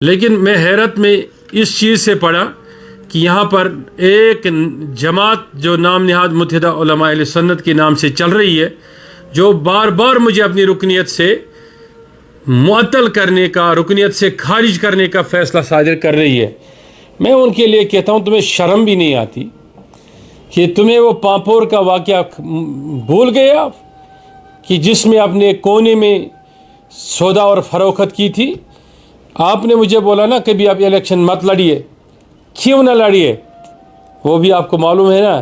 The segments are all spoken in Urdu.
لیکن میں حیرت میں اس چیز سے پڑا کہ یہاں پر ایک جماعت جو نام نہاد متحدہ علماء اہل سنت کے نام سے چل رہی ہے، جو بار بار مجھے اپنی رکنیت سے معطل کرنے کا، رکنیت سے خارج کرنے کا فیصلہ صادر کر رہی ہے۔ میں ان کے لیے کہتا ہوں تمہیں شرم بھی نہیں آتی کہ تمہیں وہ پامپور کا واقعہ بھول گئے آپ، کہ جس میں اپنے کونے میں سودا اور فروخت کی تھی؟ آپ نے مجھے بولا نا کبھی آپ الیکشن مت لڑیے، کیوں نہ لڑیے؟ وہ بھی آپ کو معلوم ہے نا،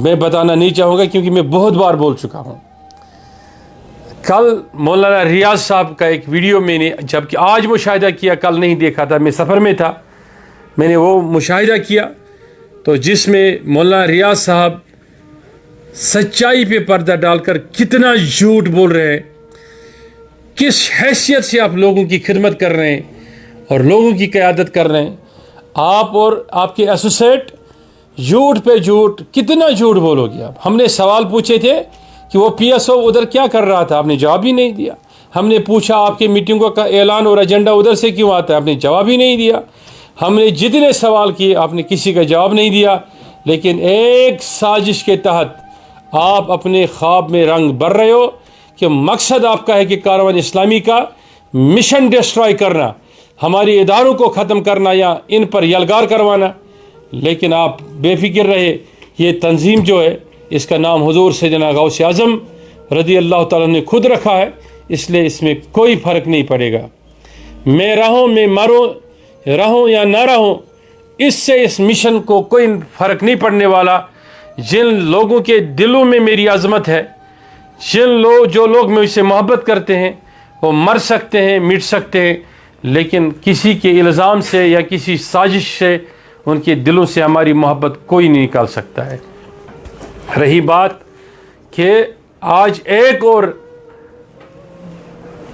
میں بتانا نہیں چاہوں گا کیونکہ میں بہت بار بول چکا ہوں۔ کل مولانا ریاض صاحب کا ایک ویڈیو میں نے جبکہ آج مشاہدہ کیا، کل نہیں دیکھا تھا، میں سفر میں تھا، میں نے وہ مشاہدہ کیا تو جس میں مولانا ریاض صاحب سچائی پہ پردہ ڈال کر کتنا جھوٹ بول رہے ہیں، کس حیثیت سے آپ لوگوں کی خدمت کر رہے ہیں اور لوگوں کی قیادت کر رہے ہیں۔ آپ اور آپ کے ایسوسیٹ جھوٹ پہ جھوٹ، کتنا جھوٹ بولو گے آپ؟ ہم نے سوال پوچھے تھے کہ وہ پی ایس او ادھر کیا کر رہا تھا، آپ نے جواب ہی نہیں دیا۔ ہم نے پوچھا آپ کی میٹنگوں کا اعلان اور ایجنڈا ادھر سے کیوں آتا ہے، آپ نے جواب ہی نہیں دیا۔ ہم نے جتنے سوال کیے آپ نے کسی کا جواب نہیں دیا، لیکن ایک سازش کے تحت آپ اپنے خواب میں رنگ بھر رہے ہو کہ مقصد آپ کا ہے کہ کاروان اسلامی کا مشن ڈسٹرائے کرنا، ہماری اداروں کو ختم کرنا یا ان پر یلغار کروانا۔ لیکن آپ بے فکر رہے، یہ تنظیم جو ہے اس کا نام حضور سیدنا غوث اعظم رضی اللہ تعالیٰ نے خود رکھا ہے، اس لیے اس میں کوئی فرق نہیں پڑے گا۔ میں رہوں میں مروں، رہوں یا نہ رہوں، اس سے اس مشن کو کوئی فرق نہیں پڑنے والا۔ جن لوگوں کے دلوں میں میری عظمت ہے، جو لوگ مجھ سے محبت کرتے ہیں، وہ مر سکتے ہیں، مٹ سکتے ہیں، لیکن کسی کے الزام سے یا کسی سازش سے ان کے دلوں سے ہماری محبت کوئی نہیں نکال سکتا ہے۔ رہی بات کہ آج ایک اور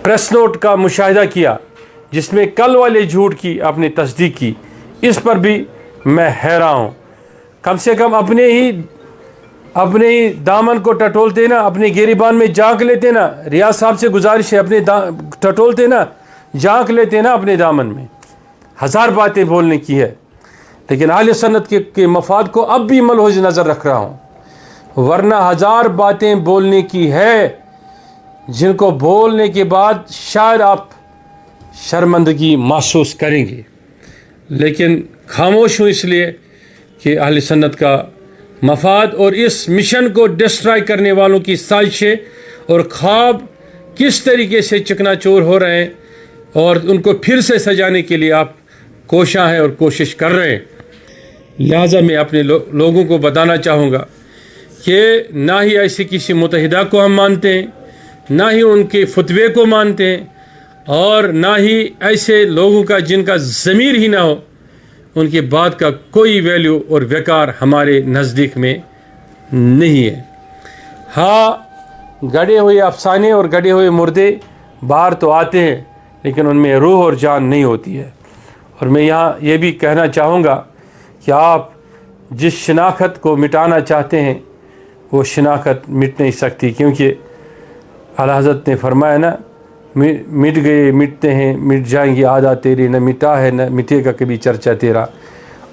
پریس نوٹ کا مشاہدہ کیا جس میں کل والے جھوٹ کی آپ نے تصدیق کی، اس پر بھی میں حیران ہوں۔ کم سے کم اپنے ہی دامن کو ٹٹولتے نا، اپنے گریبان میں جھانک لیتے نا۔ ریاض صاحب سے گزارش ہے، اپنے ٹٹولتے نا، جھانک لیتے نا اپنے دامن میں۔ ہزار باتیں بولنے کی ہے، لیکن اہل سنت کے مفاد کو اب بھی ملحوظ نظر رکھ رہا ہوں، ورنہ ہزار باتیں بولنے کی ہے جن کو بولنے کے بعد شاید آپ شرمندگی محسوس کریں گے، لیکن خاموش ہوں اس لیے کہ اہل سنت کا مفاد اور اس مشن کو ڈسٹرائے کرنے والوں کی سازشیں اور خواب کس طریقے سے چکنا چور ہو رہے ہیں اور ان کو پھر سے سجانے کے لیے آپ کوشاں ہیں اور کوشش کر رہے ہیں۔ لہٰذا میں اپنے لوگوں کو بتانا چاہوں گا کہ نہ ہی ایسی کسی متحدہ کو ہم مانتے ہیں، نہ ہی ان کے فتوے کو مانتے ہیں، اور نہ ہی ایسے لوگوں کا جن کا ضمیر ہی نہ ہو، ان کی بات کا کوئی ویلیو اور وقار ہمارے نزدیک میں نہیں ہے۔ ہاں، گڑے ہوئے افسانے اور گڑے ہوئے مردے باہر تو آتے ہیں، لیکن ان میں روح اور جان نہیں ہوتی ہے۔ اور میں یہاں یہ بھی کہنا چاہوں گا کہ آپ جس شناخت کو مٹانا چاہتے ہیں وہ شناخت مٹ نہیں سکتی، کیونکہ اعلیٰ حضرت نے فرمایا نا، مٹ گئے مٹتے ہیں، مٹ جائیں گے عادہ تیری، نہ مٹا ہے نہ مٹے گا کبھی چرچا تیرا۔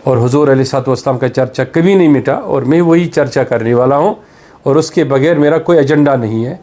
اور حضور علیہ الصلوۃ والسلام کا چرچا کبھی نہیں مٹا، اور میں وہی چرچا کرنے والا ہوں، اور اس کے بغیر میرا کوئی ایجنڈا نہیں ہے۔